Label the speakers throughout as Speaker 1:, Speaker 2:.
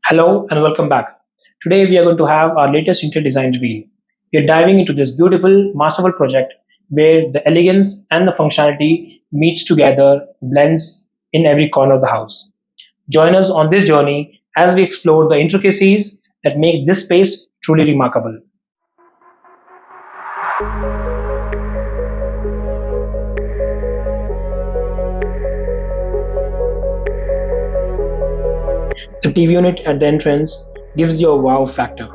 Speaker 1: Hello and welcome back. Today we are going to have our latest interior design reveal. We are diving into this beautiful, masterful project where the elegance and the functionality meets together, blends in every corner of the house. Join us on this journey as we explore the intricacies that make this space truly remarkable. The TV unit at the entrance gives you a wow factor,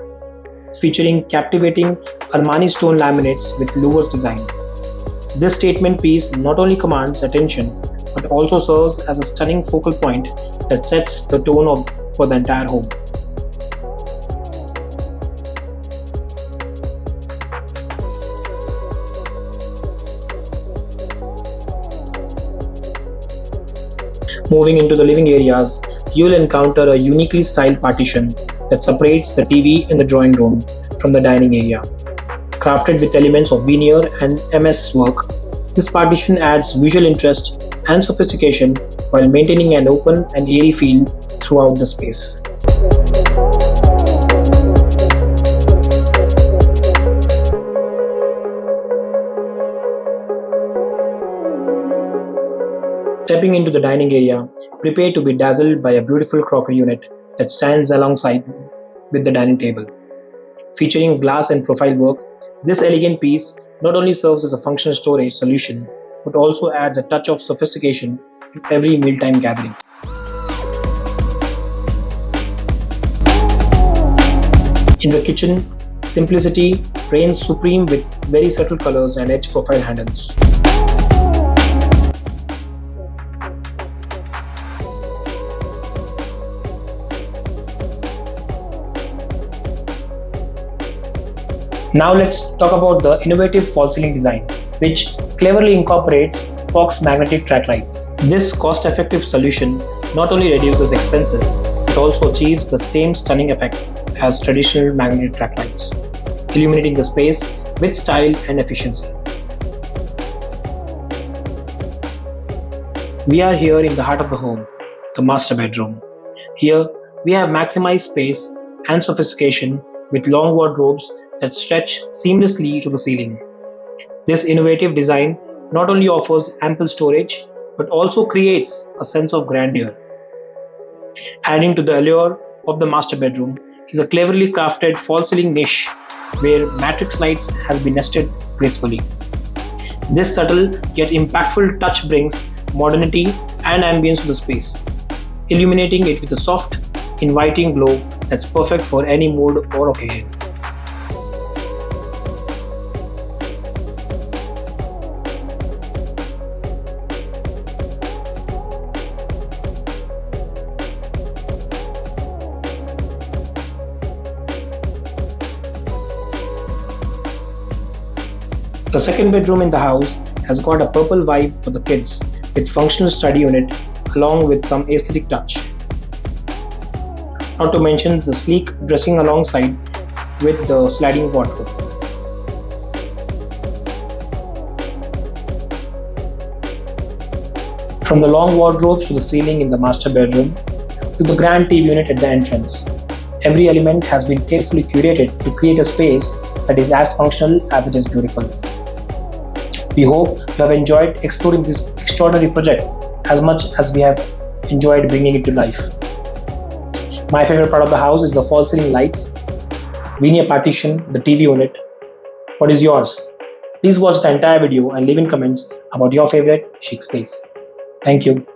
Speaker 1: featuring captivating Armani stone laminates with louvers design. This statement piece not only commands attention but also serves as a stunning focal point that sets the tone for the entire home. Moving into the living areas, you'll encounter a uniquely styled partition that separates the TV and the drawing room from the dining area. Crafted with elements of veneer and MS work, this partition adds visual interest and sophistication while maintaining an open and airy feel throughout the space. Stepping into the dining area, prepare to be dazzled by a beautiful crockery unit that stands alongside with the dining table. Featuring glass and profile work, this elegant piece not only serves as a functional storage solution but also adds a touch of sophistication to every mealtime gathering. In the kitchen, simplicity reigns supreme with very subtle colors and edge profile handles. Now let's talk about the innovative false ceiling design, which cleverly incorporates Fox magnetic track lights. This cost-effective solution not only reduces expenses, but also achieves the same stunning effect as traditional magnetic track lights, illuminating the space with style and efficiency. We are here in the heart of the home, the master bedroom. Here, we have maximized space and sophistication with long wardrobes that stretch seamlessly to the ceiling. This innovative design not only offers ample storage but also creates a sense of grandeur. Adding to the allure of the master bedroom is a cleverly crafted false ceiling niche where matrix lights has been nested gracefully. This subtle yet impactful touch brings modernity and ambience to the space, illuminating it with a soft, inviting glow that's perfect for any mood or occasion. The second bedroom in the house has got a purple vibe for the kids with functional study unit along with some aesthetic touch. Not to mention the sleek dressing alongside with the sliding wardrobe. From the long wardrobes to the ceiling in the master bedroom to the grand TV unit at the entrance, every element has been carefully curated to create a space that is as functional as it is beautiful. We hope you have enjoyed exploring this extraordinary project as much as we have enjoyed bringing it to life. My favorite part of the house is the false ceiling lights, veneer partition, the TV unit. What is yours? Please watch the entire video and leave in comments about your favorite chic space. Thank you.